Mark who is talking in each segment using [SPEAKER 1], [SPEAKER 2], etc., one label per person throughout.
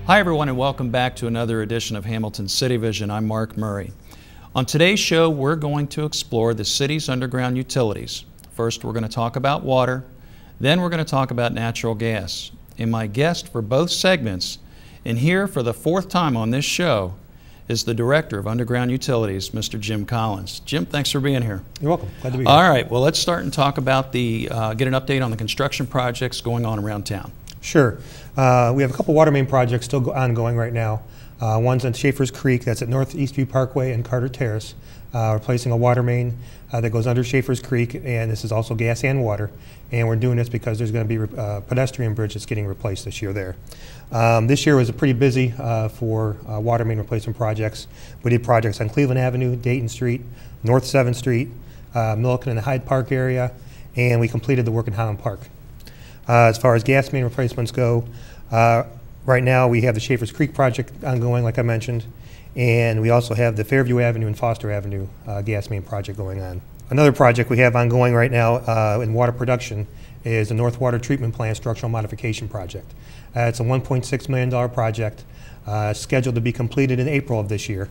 [SPEAKER 1] Hi everyone and welcome back to another edition of Hamilton's CityVision. I'm Mark Murray. On today's show we're going to explore the city's underground utilities. First we're going to talk about water, then we're going to talk about natural gas. And my guest for both segments, and here for the fourth time on this show, is the Director of Underground Utilities, Mr. Jim Collins. Jim, thanks for being here.
[SPEAKER 2] You're welcome. Glad to be here.
[SPEAKER 1] All right, well let's start and talk about get an update on the construction projects going on around town.
[SPEAKER 2] Sure. We have a couple water main projects still ongoing right now. One's on Schaefer's Creek, that's at North Eastview Parkway and Carter Terrace. Replacing a water main that goes under Schaefer's Creek, and this is also gas and water. And we're doing this because there's going to be a pedestrian bridge that's getting replaced this year there. This year was pretty busy for water main replacement projects. We did projects on Cleveland Avenue, Dayton Street, North 7th Street, Milliken and the Hyde Park area, and we completed the work in Highland Park. As far as gas main replacements go, right now we have the Schaefer's Creek project ongoing, like I mentioned, and we also have the Fairview Avenue and Foster Avenue gas main project going on. Another project we have ongoing right now in water production is the North Water Treatment Plant Structural Modification Project. It's a $1.6 million project scheduled to be completed in April of this year,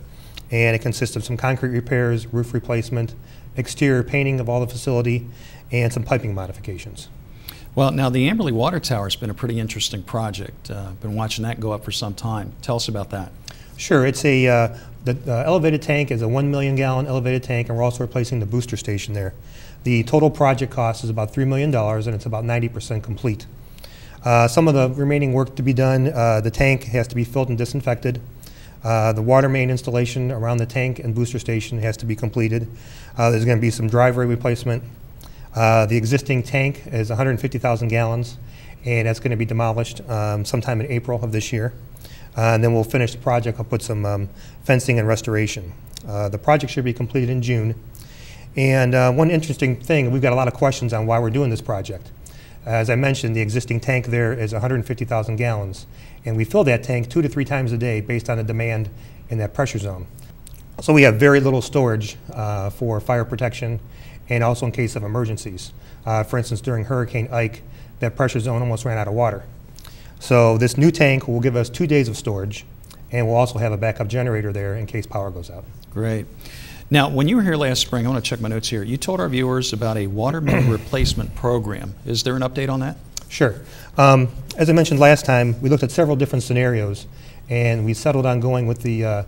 [SPEAKER 2] and it consists of some concrete repairs, roof replacement, exterior painting of all the facility, and some piping modifications.
[SPEAKER 1] Well, now the Amberley Water Tower has been a pretty interesting project. Been watching that go up for some time. Tell us about that.
[SPEAKER 2] Sure. It's the elevated tank is a 1 million gallon elevated tank, and we're also replacing the booster station there. The total project cost is about $3 million, and it's about 90% complete. Some of the remaining work to be done, the tank has to be filled and disinfected. The water main installation around the tank and booster station has to be completed. There's going to be some driveway replacement. The existing tank is 150,000 gallons, and that's going to be demolished sometime in April of this year. And then we'll finish the project. I'll put some fencing and restoration. The project should be completed in June. And one interesting thing, we've got a lot of questions on why we're doing this project. As I mentioned, the existing tank there is 150,000 gallons, and we fill that tank 2 to 3 times a day based on the demand in that pressure zone. So we have very little storage for fire protection and also in case of emergencies. For instance, during Hurricane Ike, that pressure zone almost ran out of water. So this new tank will give us 2 days of storage, and we'll also have a backup generator there in case power goes out.
[SPEAKER 1] Great. Now, when you were here last spring, I want to check my notes here, you told our viewers about a water main replacement program. Is there an update on that?
[SPEAKER 2] Sure. As I mentioned last time, we looked at several different scenarios, and we settled on going with the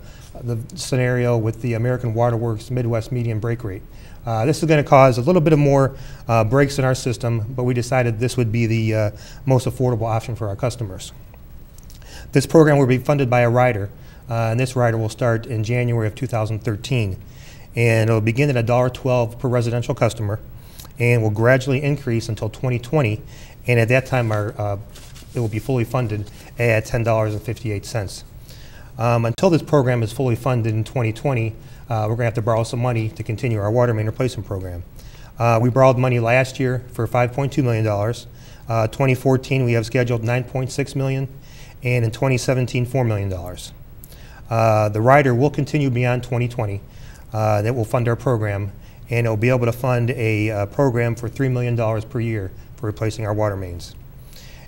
[SPEAKER 2] scenario with the American Water Works Midwest median break rate. This is going to cause a little bit of more breaks in our system, but we decided this would be the most affordable option for our customers. This program will be funded by a rider, and this rider will start in January of 2013. And it'll begin at $1.12 per residential customer, and will gradually increase until 2020. And at that time, it will be fully funded at $10.58. Until this program is fully funded in 2020, we're going to have to borrow some money to continue our water main replacement program. We borrowed money last year for $5.2 million. 2014, we have scheduled $9.6 million, and in 2017, $4 million. The rider will continue beyond 2020. That will fund our program, and it will be able to fund a program for $3 million per year for replacing our water mains.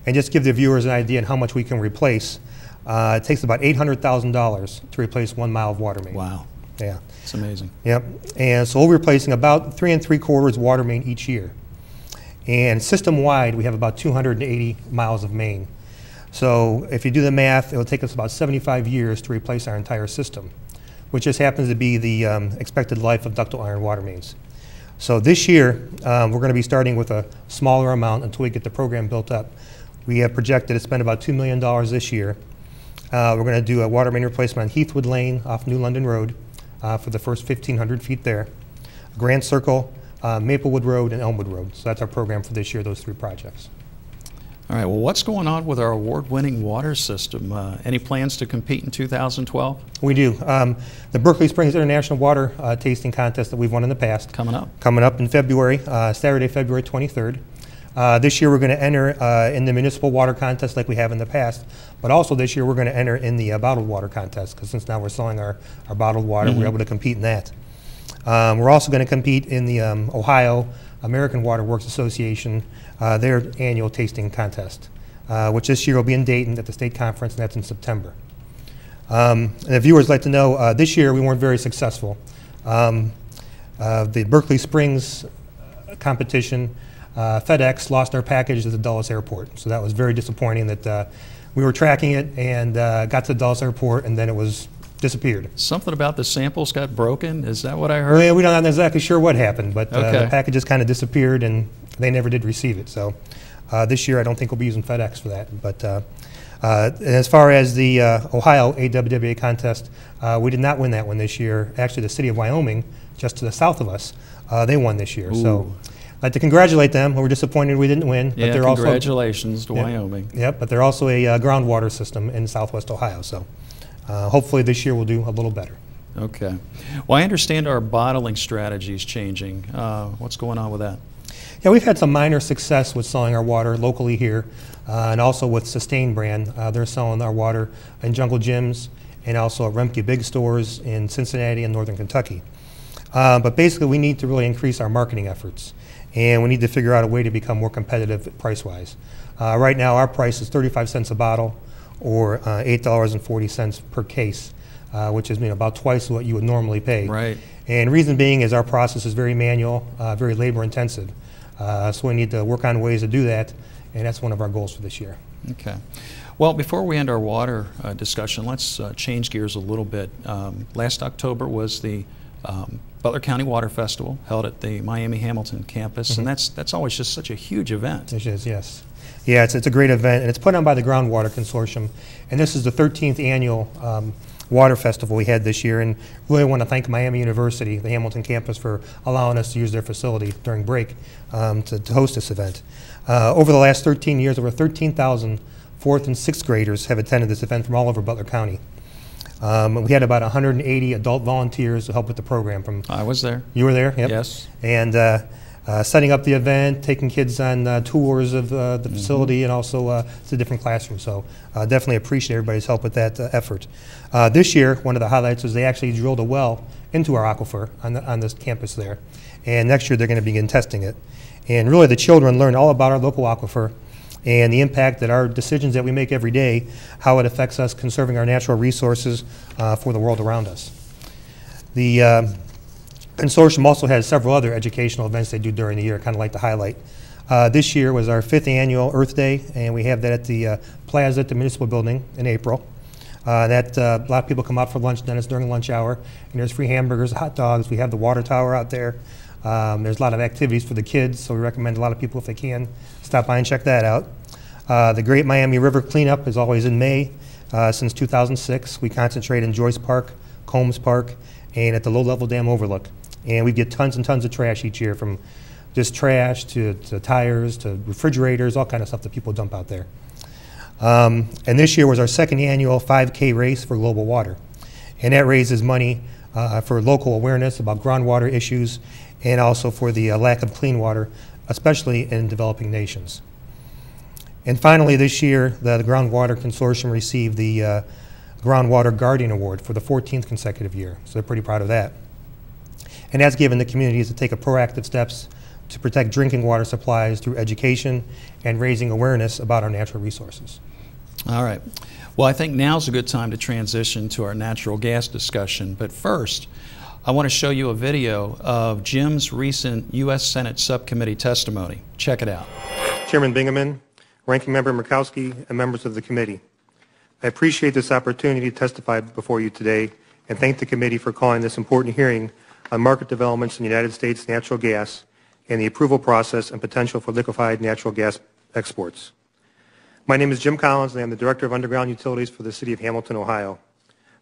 [SPEAKER 2] And just to give the viewers an idea on how much we can replace, it takes about $800,000 to replace 1 mile of water main.
[SPEAKER 1] Wow.
[SPEAKER 2] Yeah.
[SPEAKER 1] It's amazing.
[SPEAKER 2] Yep. And so we're replacing about 3 3/4 water main each year. And system-wide, we have about 280 miles of main. So if you do the math, it'll take us about 75 years to replace our entire system, which just happens to be the expected life of ductile iron water mains. So this year, we're going to be starting with a smaller amount until we get the program built up. We have projected to spend about $2 million this year. We're going to do a water main replacement on Heathwood Lane off New London Road for the first 1,500 feet there, Grand Circle, Maplewood Road, and Elmwood Road. So that's our program for this year, those 3 projects.
[SPEAKER 1] All right, well, what's going on with our award-winning water system? Any plans to compete in 2012?
[SPEAKER 2] We do. The Berkeley Springs International Water Tasting Contest that we've won in the past.
[SPEAKER 1] Coming up.
[SPEAKER 2] Coming up in February, Saturday, February 23rd. This year we're going to enter in the municipal water contest like we have in the past, but also this year we're going to enter in the bottled water contest, because since now we're selling our bottled water, we're able to compete in that. We're also going to compete in the Ohio American Water Works Association, their annual tasting contest. which this year will be in Dayton at the state conference, and that's in September. And the viewers like to know, this year we weren't very successful. The Berkeley Springs competition, FedEx lost our package at the Dulles Airport, so that was very disappointing that we were tracking it and got to the Dulles Airport and then it was disappeared.
[SPEAKER 1] Something about the samples got broken? Is that what I heard?
[SPEAKER 2] Well, we're not exactly sure what happened, but
[SPEAKER 1] okay.
[SPEAKER 2] The packages kind of disappeared and they never did receive it. So this year I don't think we'll be using FedEx for that. But as far as the Ohio AWWA contest, we did not win that one this year. Actually, the city of Wyoming, just to the south of us, they won this year.
[SPEAKER 1] Ooh.
[SPEAKER 2] So I'd like to congratulate them. We're disappointed we didn't win.
[SPEAKER 1] Yeah,
[SPEAKER 2] but they're
[SPEAKER 1] congratulations to
[SPEAKER 2] yep,
[SPEAKER 1] Wyoming.
[SPEAKER 2] Yep, but they're also a groundwater system in southwest Ohio. So hopefully this year we'll do a little better.
[SPEAKER 1] Okay. Well, I understand our bottling strategy is changing. What's going on with that?
[SPEAKER 2] Yeah, we've had some minor success with selling our water locally here, and also with Sustain brand. They're selling our water in Jungle Gyms and also at Remke Big Stores in Cincinnati and Northern Kentucky. But basically, we need to really increase our marketing efforts, and we need to figure out a way to become more competitive price-wise. Right now, our price is 35 cents a bottle, or $8.40 per case, which is about twice what you would normally pay.
[SPEAKER 1] Right.
[SPEAKER 2] And reason being is our process is very manual, very labor-intensive. So we need to work on ways to do that, and that's one of our goals for this year.
[SPEAKER 1] Okay. Well, before we end our water discussion, let's change gears a little bit. Last October was the Butler County Water Festival held at the Miami Hamilton campus, and that's always just such a huge event.
[SPEAKER 2] It is, yes. Yeah, it's a great event, and it's put on by the Groundwater Consortium, and this is the 13th annual water festival we had this year, and really want to thank Miami University, the Hamilton campus, for allowing us to use their facility during break to host this event. Over the last 13 years, over 13,000 4th and 6th graders have attended this event from all over Butler County. We had about 180 adult volunteers to help with the program.
[SPEAKER 1] I was there.
[SPEAKER 2] You were there? Yep.
[SPEAKER 1] Yes.
[SPEAKER 2] And setting up the event, taking kids on tours of the facility, and also to different classrooms. So definitely appreciate everybody's help with that effort. This year, one of the highlights was they actually drilled a well into our aquifer on this campus there. And next year they're going to begin testing it. And really the children learn all about our local aquifer and the impact that our decisions that we make every day, how it affects us conserving our natural resources for the world around us. The consortium also has several other educational events they do during the year, kind of like to highlight. This year was our 5th annual Earth Day, and we have that at the plaza at the municipal building in April. A lot of people come out for lunch, then it's during lunch hour, and there's free hamburgers, hot dogs. We have the water tower out there. There's a lot of activities for the kids, so we recommend a lot of people, if they can, stop by and check that out. The Great Miami River Cleanup is always in May. Since 2006, we concentrate in Joyce Park, Combs Park, and at the low-level dam overlook. And we get tons and tons of trash each year, from just trash to tires to refrigerators, all kind of stuff that people dump out there. And this year was our 2nd annual 5K race for global water. And that raises money for local awareness about groundwater issues, and also for the lack of clean water, especially in developing nations. And finally, this year, the Groundwater Consortium received the Groundwater Guardian Award for the 14th consecutive year, so they're pretty proud of that. And that's given the communities to take proactive steps to protect drinking water supplies through education and raising awareness about our natural resources.
[SPEAKER 1] All right. Well, I think now's a good time to transition to our natural gas discussion, but first, I want to show you a video of Jim's recent U.S. Senate subcommittee testimony. Check it out.
[SPEAKER 2] Chairman Bingaman, Ranking Member Murkowski, and members of the committee, I appreciate this opportunity to testify before you today and thank the committee for calling this important hearing on market developments in United States natural gas and the approval process and potential for liquefied natural gas exports. My name is Jim Collins, and I am the Director of Underground Utilities for the City of Hamilton, Ohio.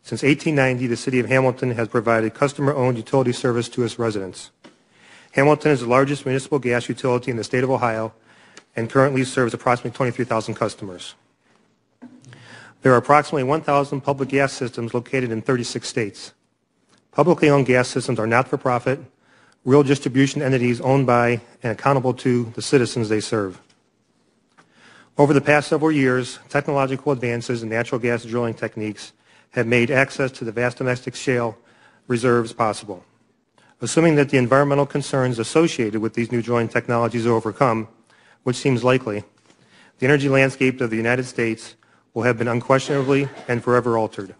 [SPEAKER 2] Since 1890, the City of Hamilton has provided customer-owned utility service to its residents. Hamilton is the largest municipal gas utility in the state of Ohio and currently serves approximately 23,000 customers. There are approximately 1,000 public gas systems located in 36 states. Publicly owned gas systems are not-for-profit, real distribution entities owned by and accountable to the citizens they serve. Over the past several years, technological advances in natural gas drilling techniques have made access to the vast domestic shale reserves possible. Assuming that the environmental concerns associated with these new drilling technologies are overcome, which seems likely, the energy landscape of the United States will have been unquestionably and forever altered.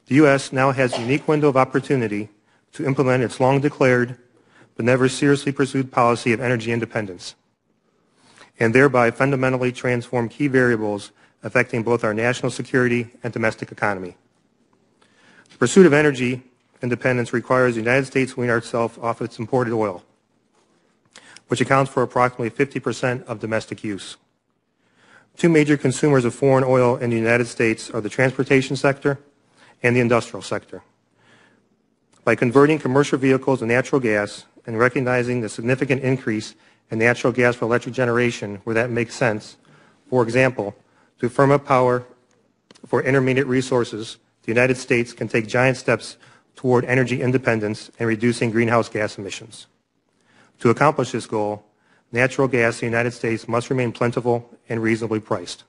[SPEAKER 2] The U.S. now has a unique window of opportunity to implement its long-declared but never seriously pursued policy of energy independence, and thereby fundamentally transform key variables affecting both our national security and domestic economy. The pursuit of energy independence requires the United States wean itself off its imported oil, which accounts for approximately 50% of domestic use. Two major consumers of foreign oil in the United States are the transportation sector and the industrial sector. By converting commercial vehicles to natural gas and recognizing the significant increase in natural gas for electric generation where that makes sense, for example, to firm up power for intermediate resources, the United States can take giant steps toward energy independence and reducing greenhouse gas emissions. To accomplish this goal, natural gas in the United States must remain plentiful and reasonably priced.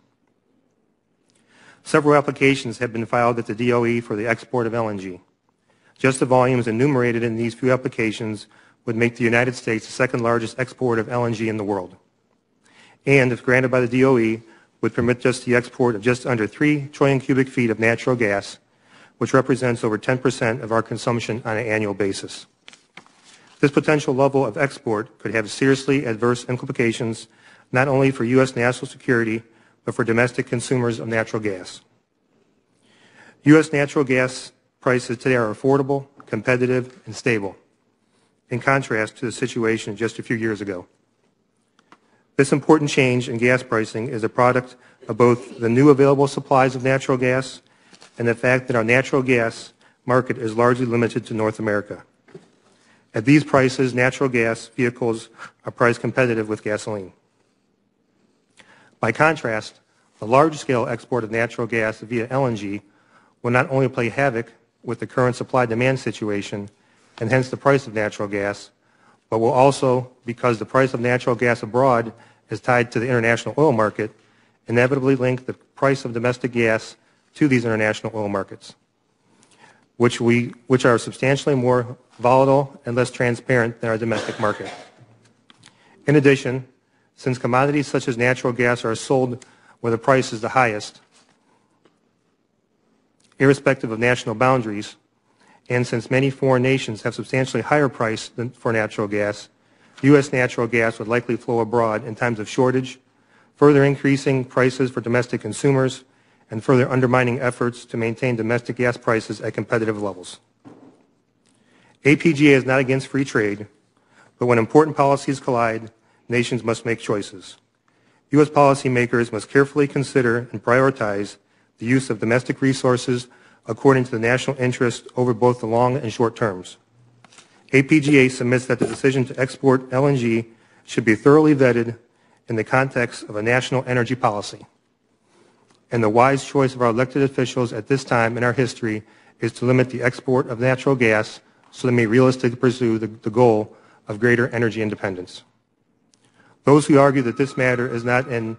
[SPEAKER 2] Several applications have been filed at the DOE for the export of LNG. Just the volumes enumerated in these few applications would make the United States the second largest exporter of LNG in the world. And, if granted by the DOE, would permit just the export of just under 3 trillion cubic feet of natural gas, which represents over 10% of our consumption on an annual basis. This potential level of export could have seriously adverse implications not only for U.S. national security, but for domestic consumers of natural gas. U.S. natural gas prices today are affordable, competitive, and stable, in contrast to the situation just a few years ago. This important change in gas pricing is a product of both the new available supplies of natural gas and the fact that our natural gas market is largely limited to North America. At these prices, natural gas vehicles are price competitive with gasoline. By contrast, the large-scale export of natural gas via LNG will not only play havoc with the current supply-demand situation and hence the price of natural gas, but will also, because the price of natural gas abroad is tied to the international oil market, inevitably link the price of domestic gas to these international oil markets, which are substantially more volatile and less transparent than our domestic market. In addition, since commodities such as natural gas are sold where the price is the highest, irrespective of national boundaries, and since many foreign nations have substantially higher price than for natural gas, U.S. natural gas would likely flow abroad in times of shortage, further increasing prices for domestic consumers and further undermining efforts to maintain domestic gas prices at competitive levels. APGA is not against free trade, but when important policies collide, nations must make choices. U.S. policymakers must carefully consider and prioritize the use of domestic resources according to the national interest over both the long and short terms. APGA submits that the decision to export LNG should be thoroughly vetted in the context of a national energy policy. And the wise choice of our elected officials at this time in our history is to limit the export of natural gas so they may realistically pursue the goal of greater energy independence. Those who argue that this matter is not an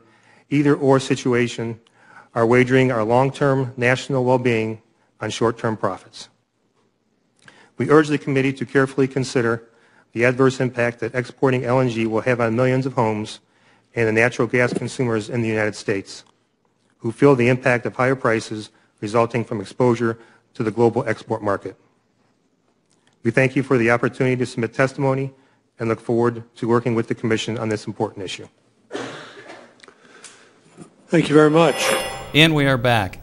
[SPEAKER 2] either-or situation are wagering our long-term national well-being on short-term profits. We urge the committee to carefully consider the adverse impact that exporting LNG will have on millions of homes and the natural gas consumers in the United States, who feel the impact of higher prices resulting from exposure to the global export market. We thank you for the opportunity to submit testimony and look forward to working with the Commission on this important issue.
[SPEAKER 3] Thank you very much.
[SPEAKER 1] And we are back.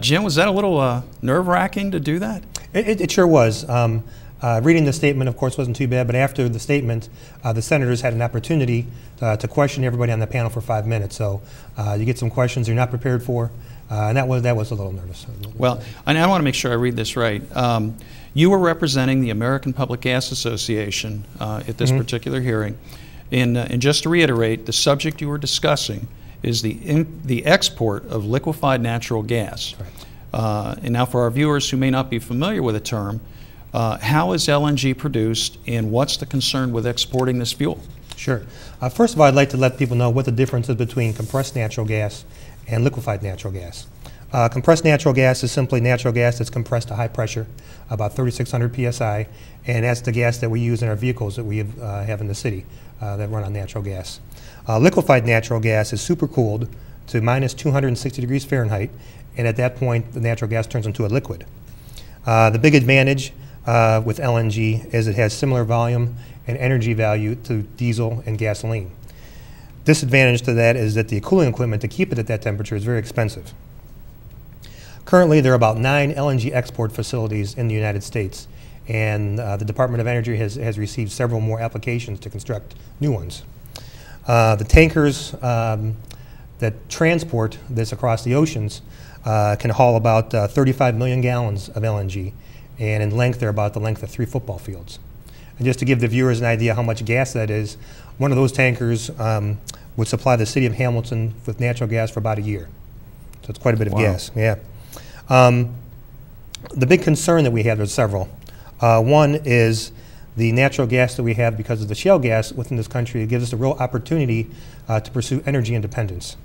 [SPEAKER 1] Jim, was that a little nerve-wracking to do that?
[SPEAKER 2] It sure was. Reading the statement, of course, wasn't too bad, but after the statement, the senators had an opportunity to question everybody on the panel for 5 minutes. So you get some questions you're not prepared for, and that was a little nervous.
[SPEAKER 1] Well, and I want to make sure I read this right. You were representing the American Public Gas Association at this particular hearing. And just to reiterate, the subject you were discussing is the export of liquefied natural gas. Right. And now for our viewers who may not be familiar with the term, how is LNG produced and what's the concern with exporting this fuel?
[SPEAKER 2] Sure. First of all, I'd like to let people know what the difference is between compressed natural gas and liquefied natural gas. Compressed natural gas is simply natural gas that's compressed to high pressure, about 3,600 psi, and that's the gas that we use in our vehicles that we have in the city that run on natural gas. Liquefied natural gas is supercooled to minus 260 degrees Fahrenheit, and at that point the natural gas turns into a liquid. The big advantage with LNG is it has similar volume and energy value to diesel and gasoline. Disadvantage to that is that the cooling equipment to keep it at that temperature is very expensive. Currently, there are about 9 LNG export facilities in the United States, and the Department of Energy has received several more applications to construct new ones. The tankers that transport this across the oceans can haul about 35 million gallons of LNG, and in length, they're about the length of 3 football fields. And just to give the viewers an idea how much gas that is, one of those tankers would supply the city of Hamilton with natural gas for about a year. So it's quite a bit of gas, yeah. The big concern that we have, there's several. One is the natural gas that we have because of the shale gas within this country. It gives us a real opportunity to pursue energy independence.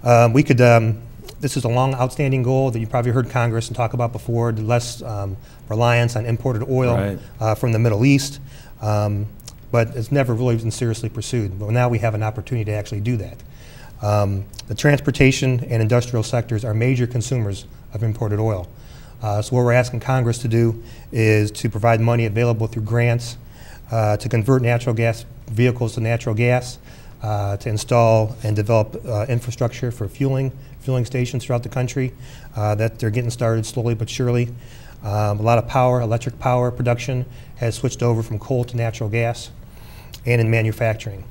[SPEAKER 2] This is a long outstanding goal that you probably heard Congress talk about before, the less reliance on imported oil from the Middle East, but it's never really been seriously pursued. But now we have an opportunity to actually do that. The transportation and industrial sectors are major consumers of imported oil. So what we're asking Congress to do is to provide money available through grants to convert natural gas vehicles to natural gas, to install and develop infrastructure for fueling stations throughout the country, that they're getting started slowly but surely. A lot of electric power production has switched over from coal to natural gas, and in manufacturing.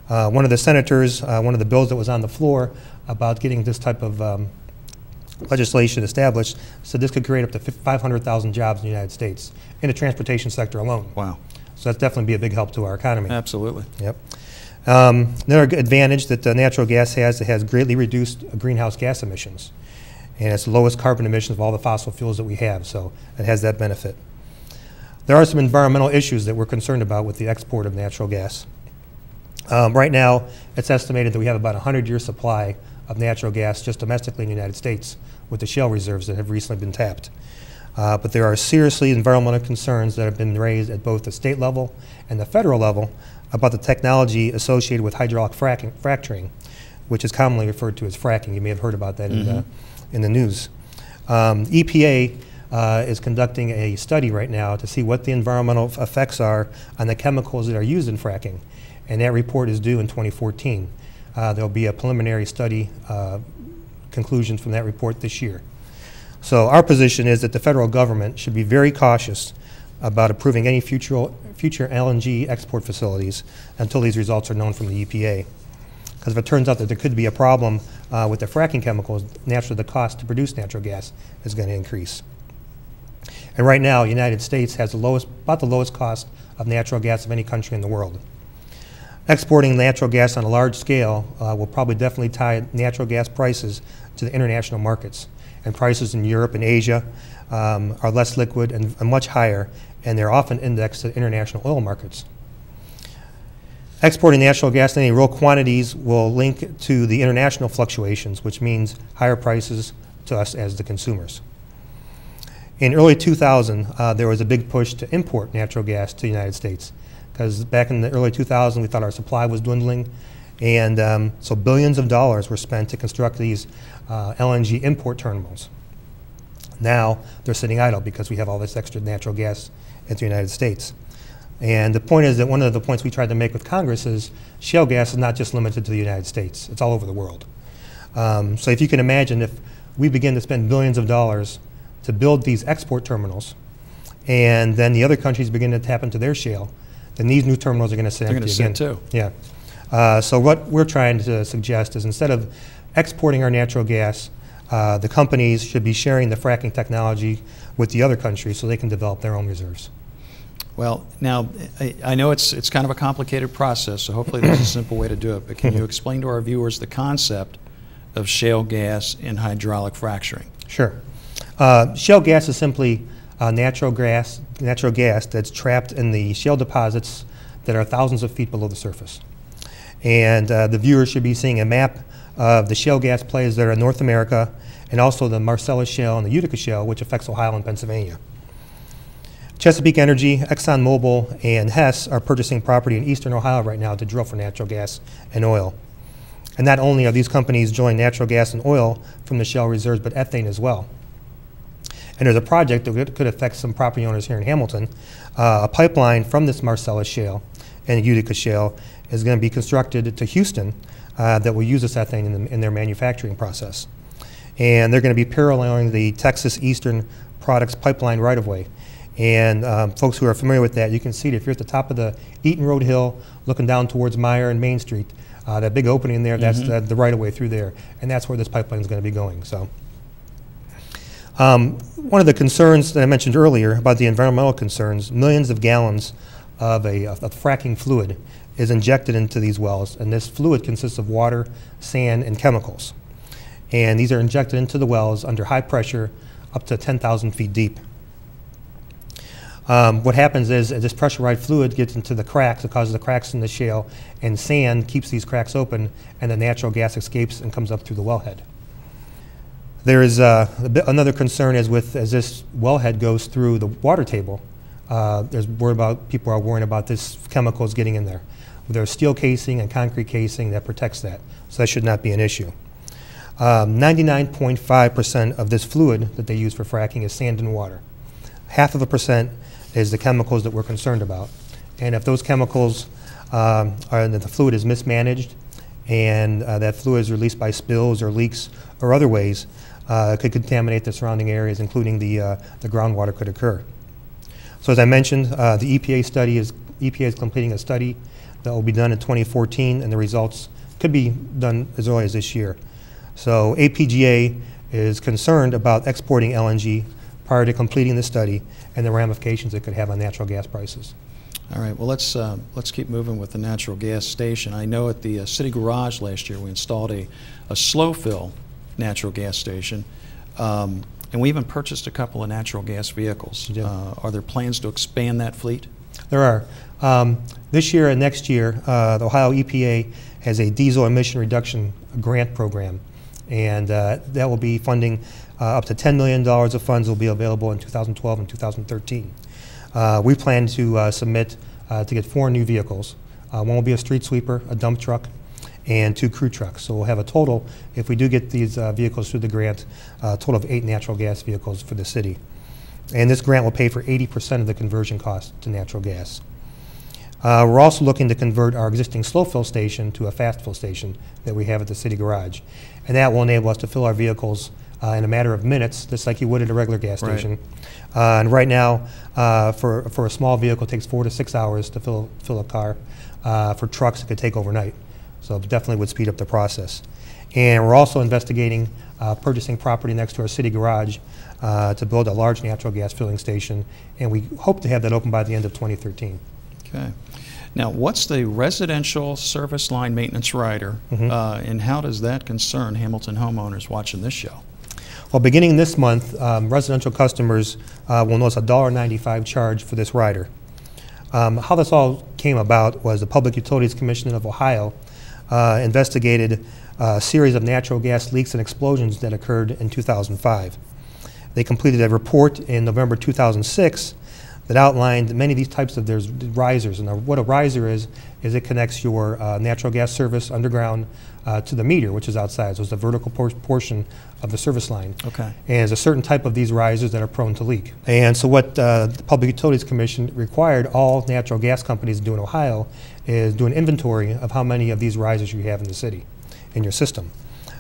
[SPEAKER 2] One of the senators, one of the bills that was on the floor about getting this type of legislation established said this could create up to 500,000 jobs in the United States in the transportation sector alone.
[SPEAKER 1] Wow.
[SPEAKER 2] So that's definitely be a big help to our economy.
[SPEAKER 1] Absolutely.
[SPEAKER 2] Yep. Another advantage that natural gas has, it has greatly reduced greenhouse gas emissions. And it's the lowest carbon emissions of all the fossil fuels that we have, so it has that benefit. There are some environmental issues that we're concerned about with the export of natural gas. Right now, it's estimated that we have about a 100-year supply of natural gas just domestically in the United States with the shale reserves that have recently been tapped. But there are seriously environmental concerns that have been raised at both the state level and the federal level about the technology associated with hydraulic fracturing, which is commonly referred to as fracking. You may have heard about that in the news. EPA is conducting a study right now to see what the environmental effects are on the chemicals that are used in fracking, and that report is due in 2014. There'll be a preliminary study conclusions from that report this year. So our position is that the federal government should be very cautious about approving any future LNG export facilities until these results are known from the EPA. Because if it turns out that there could be a problem with the fracking chemicals, naturally the cost to produce natural gas is going to increase. And right now, the United States has about the lowest cost of natural gas of any country in the world. Exporting natural gas on a large scale will probably definitely tie natural gas prices to the international markets. And prices in Europe and Asia are less liquid and much higher, and they're often indexed to international oil markets. Exporting natural gas in any real quantities will link to the international fluctuations, which means higher prices to us as the consumers. In early 2000, there was a big push to import natural gas to the United States, because back in the early 2000s, we thought our supply was dwindling, and so billions of dollars were spent to construct these LNG import terminals. Now they're sitting idle because we have all this extra natural gas in the United States. And the point is that one of the points we tried to make with Congress is shale gas is not just limited to the United States, it's all over the world. So if you can imagine, if we begin to spend billions of dollars to build these export terminals, and then the other countries begin to tap into their shale, then these new terminals are going to sit empty again.
[SPEAKER 1] They're going to sit too.
[SPEAKER 2] Yeah. So what we're trying to suggest is instead of exporting our natural gas, the companies should be sharing the fracking technology with the other countries so they can develop their own reserves.
[SPEAKER 1] Well, now, I know it's kind of a complicated process, so hopefully there's a simple way to do it, but can you explain to our viewers the concept of shale gas and hydraulic fracturing?
[SPEAKER 2] Sure. Shale gas is simply natural gas that's trapped in the shale deposits that are thousands of feet below the surface. And the viewers should be seeing a map of the shale gas plays that are in North America and also the Marcellus Shale and the Utica Shale, which affects Ohio and Pennsylvania. Chesapeake Energy, ExxonMobil, and Hess are purchasing property in eastern Ohio right now to drill for natural gas and oil. And not only are these companies drilling natural gas and oil from the shale reserves, but ethane as well. And there's a project that could affect some property owners here in Hamilton. A pipeline from this Marcellus Shale and Utica Shale is going to be constructed to Houston that will use this ethane in their manufacturing process. And they're going to be paralleling the Texas Eastern Products Pipeline right-of-way. And folks who are familiar with that, you can see that if you're at the top of the Eaton Road Hill looking down towards Meyer and Main Street, that big opening there, that's the right-of-way through there. And that's where this pipeline is going to be going. So, one of the concerns that I mentioned earlier about the environmental concerns, millions of gallons of fracking fluid is injected into these wells, and this fluid consists of water, sand, and chemicals. And these are injected into the wells under high pressure up to 10,000 feet deep. What happens is this pressurized fluid gets into the cracks. It causes the cracks in the shale, and sand keeps these cracks open, and the natural gas escapes and comes up through the wellhead. There is another concern as this wellhead goes through the water table. People are worrying about this chemicals getting in there. There's steel casing and concrete casing that protects that, so that should not be an issue. 99.5% of this fluid that they use for fracking is sand and water. 0.5% is the chemicals that we're concerned about. And if those chemicals that the fluid is mismanaged and that fluid is released by spills or leaks or other ways, it could contaminate the surrounding areas, including the groundwater could occur. So as I mentioned, the EPA is completing a study that will be done in 2014, and the results could be done as early as this year. So APGA is concerned about exporting LNG prior to completing the study and the ramifications it could have on natural gas prices.
[SPEAKER 1] All right, well, let's keep moving with the natural gas station. I know at the City Garage last year we installed a slow fill natural gas station, and we even purchased a couple of natural gas vehicles. Are there plans to expand that fleet?
[SPEAKER 2] There are. This year and next year, the Ohio EPA has a diesel emission reduction grant program, and that will be funding up to $10 million of funds will be available in 2012 and 2013. We plan to submit to get 4 new vehicles. One will be a street sweeper, a dump truck, and 2 crew trucks. So we'll have a total, if we do get these vehicles through the grant, a total of 8 natural gas vehicles for the city. And this grant will pay for 80% of the conversion cost to natural gas. We're also looking to convert our existing slow fill station to a fast fill station that we have at the City Garage. And that will enable us to fill our vehicles in a matter of minutes, just like you would at a regular gas station. And right now, for a small vehicle, it takes 4 to 6 hours to fill a car. For trucks, it could take overnight. So it definitely would speed up the process. And we're also investigating purchasing property next to our City Garage to build a large natural gas filling station, and we hope to have that open by the end of 2013.
[SPEAKER 1] Okay. Now, what's the residential service line maintenance rider, and how does that concern Hamilton homeowners watching this show?
[SPEAKER 2] Well, beginning this month, residential customers will notice a $1.95 charge for this rider. How this all came about was the Public Utilities Commission of Ohio investigated a series of natural gas leaks and explosions that occurred in 2005. They completed a report in November 2006 that outlined many of these types of risers. And what a riser is it connects your natural gas service underground to the meter, which is outside. So it's the vertical portion of the service line. Okay. And there's a certain type of these risers that are prone to leak. And so what the Public Utilities Commission required all natural gas companies to do in Ohio is do an inventory of how many of these risers you have in the city, in your system.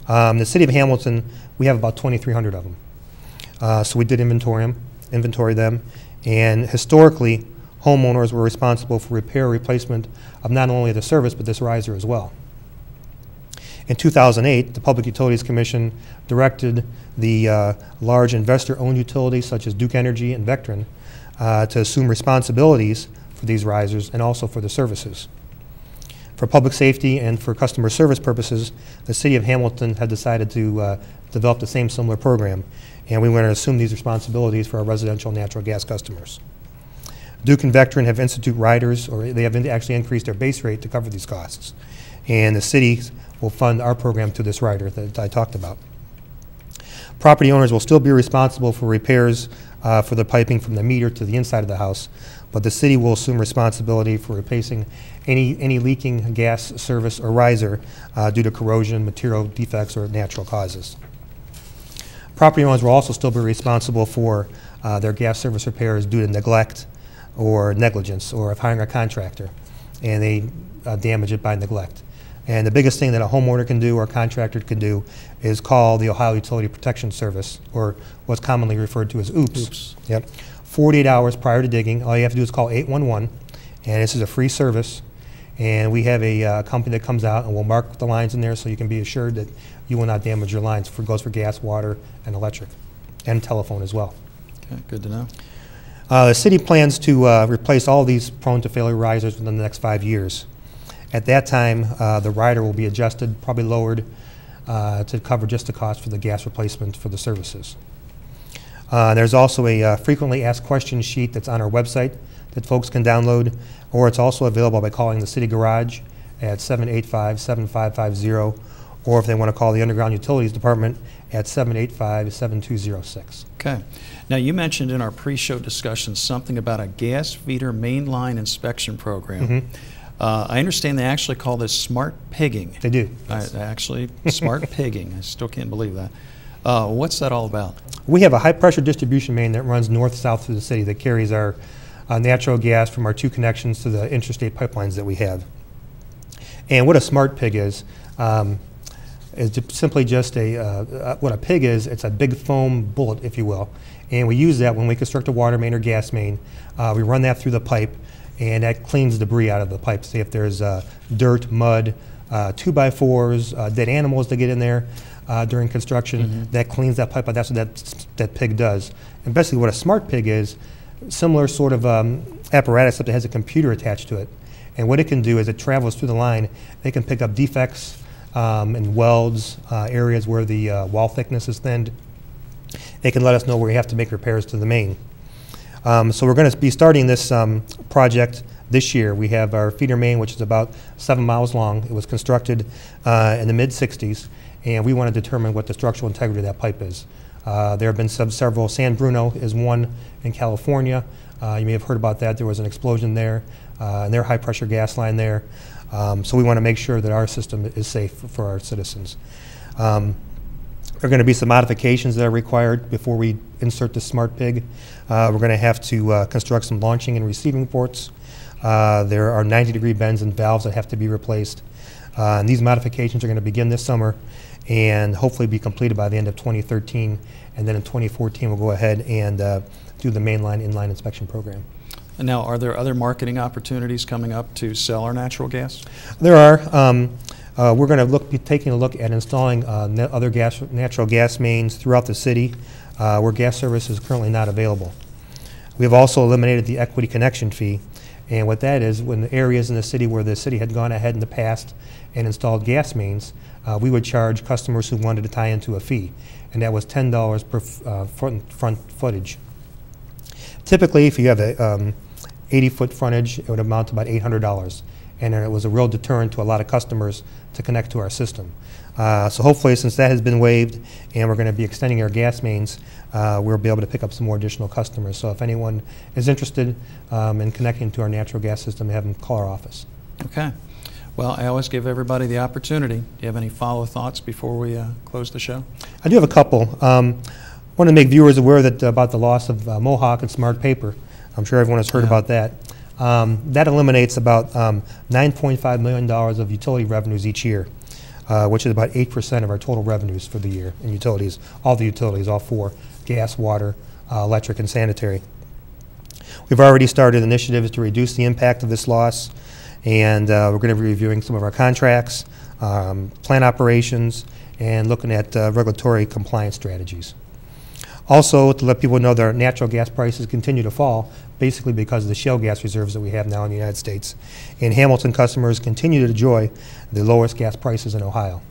[SPEAKER 2] The city of Hamilton, we have about 2,300 of them. So we did inventory them, and historically, homeowners were responsible for repair or replacement of not only the service, but this riser as well. In 2008, the Public Utilities Commission directed the large investor-owned utilities such as Duke Energy and Vectren to assume responsibilities for these risers and also for the services. For public safety and for customer service purposes, the City of Hamilton had decided to develop the same similar program, and we want to assume these responsibilities for our residential natural gas customers. Duke and Vectren have instituted riders, or they have actually increased their base rate to cover these costs. And the city will fund our program through this rider that I talked about. Property owners will still be responsible for repairs for the piping from the meter to the inside of the house, but the city will assume responsibility for replacing any leaking gas service or riser due to corrosion, material defects, or natural causes. Property owners will also still be responsible for their gas service repairs due to neglect or negligence, or if hiring a contractor and they damage it by neglect. And the biggest thing that a homeowner can do or a contractor can do is call the Ohio Utility Protection Service, or what's commonly referred to as OOPS. Yep. 48 hours prior to digging, all you have to do is call 811, and this is a free service. And we have a company that comes out and will mark the lines in there so you can be assured that you will not damage your lines. It goes for gas, water, and electric, and telephone as well.
[SPEAKER 1] Okay, good to know.
[SPEAKER 2] The city plans to replace all these prone to failure risers within the next 5 years. At that time, the rider will be adjusted, probably lowered, to cover just the cost for the gas replacement for the services. There's also a frequently asked questions sheet that's on our website that folks can download, or it's also available by calling the City Garage at 785-7550, or if they want to call the Underground Utilities Department at 785-7206.
[SPEAKER 1] Okay. Now, you mentioned in our pre-show discussion something about a gas feeder mainline inspection program.
[SPEAKER 2] Mm-hmm.
[SPEAKER 1] I understand they actually call this smart pigging.
[SPEAKER 2] They do.
[SPEAKER 1] Actually, smart pigging. I still can't believe that. What's that all about?
[SPEAKER 2] We have a high-pressure distribution main that runs north-south through the city that carries our natural gas from our 2 connections to the interstate pipelines that we have. And what a smart pig is simply just what a pig is. It's a big foam bullet, if you will. And we use that when we construct a water main or gas main. We run that through the pipe, and that cleans debris out of the pipe. Say if there's dirt, mud, 2x4s, dead animals that get in there during construction, that cleans that pipe out. That's what that pig does. And basically what a smart pig is, similar sort of apparatus that has a computer attached to it. And what it can do is it travels through the line. It can pick up defects and welds, areas where the wall thickness is thinned. It can let us know where we have to make repairs to the main. So we're going to be starting this project this year. We have our feeder main, which is about 7 miles long. It was constructed in the mid-'60s, and we want to determine what the structural integrity of that pipe is. There have been several. San Bruno is one in California. You may have heard about that. There was an explosion there, and their high-pressure gas line there. So we want to make sure that our system is safe for our citizens. There are going to be some modifications that are required before we insert the smart pig. We're going to have to construct some launching and receiving ports. There are 90-degree bends and valves that have to be replaced. And these modifications are going to begin this summer and hopefully be completed by the end of 2013. And then in 2014, we'll go ahead and do the mainline inline inspection program.
[SPEAKER 1] And now, are there other marketing opportunities coming up to sell our natural gas?
[SPEAKER 2] There are. We're going to be taking a look at installing other natural gas mains throughout the city where gas service is currently not available. We have also eliminated the equity connection fee, and what that is, when the areas in the city where the city had gone ahead in the past and installed gas mains, we would charge customers who wanted to tie into a fee, and that was $10 per front footage. Typically, if you have a 80-foot frontage, it would amount to about $800. And it was a real deterrent to a lot of customers to connect to our system. So hopefully, since that has been waived and we're going to be extending our gas mains, we'll be able to pick up some more additional customers. So if anyone is interested in connecting to our natural gas system, have them call our office.
[SPEAKER 1] Okay. Well, I always give everybody the opportunity. Do you have any follow thoughts before we close the show? I
[SPEAKER 2] do have a couple. I want to make viewers aware that about the loss of Mohawk and Smart Paper. I'm sure everyone has heard about that. That eliminates about $9.5 million of utility revenues each year, which is about 8% of our total revenues for the year in utilities, all the utilities, all 4, gas, water, electric, and sanitary. We've already started initiatives to reduce the impact of this loss, and we're going to be reviewing some of our contracts, plant operations, and looking at regulatory compliance strategies. Also, to let people know that our natural gas prices continue to fall, basically because of the shale gas reserves that we have now in the United States. And Hamilton customers continue to enjoy the lowest gas prices in Ohio.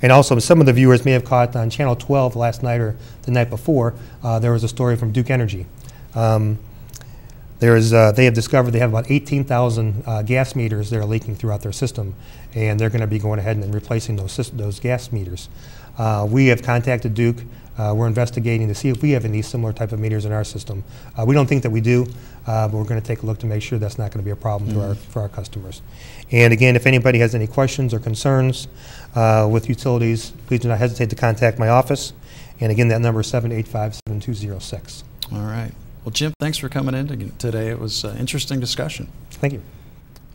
[SPEAKER 2] And also, some of the viewers may have caught on Channel 12 last night or the night before, there was a story from Duke Energy. They have discovered they have about 18,000 gas meters that are leaking throughout their system, and they're going to be going ahead and replacing those gas meters. We have contacted Duke. We're investigating to see if we have any similar type of meters in our system. We don't think that we do, but we're going to take a look to make sure that's not going to be a problem for our customers. And again, if anybody has any questions or concerns with utilities, please do not hesitate to contact my office. And again, that number is 785-7206.
[SPEAKER 1] All right. Well, Jim, thanks for coming in today. It was an interesting discussion.
[SPEAKER 2] Thank you.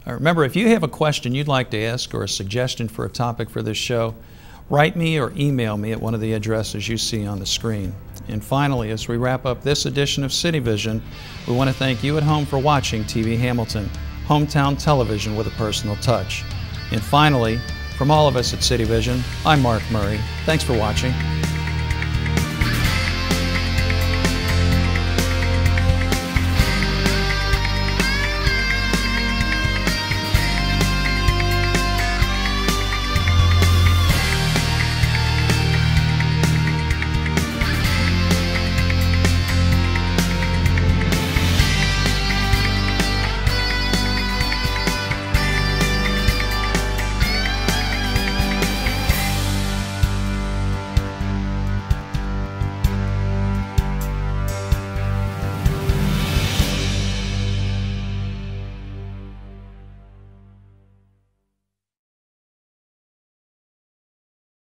[SPEAKER 1] Remember, if you have a question you'd like to ask or a suggestion for a topic for this show, write me or email me at one of the addresses you see on the screen. And finally, as we wrap up this edition of CityVision, we want to thank you at home for watching TV Hamilton, hometown television with a personal touch. And finally, from all of us at CityVision, I'm Mark Murray. Thanks for watching.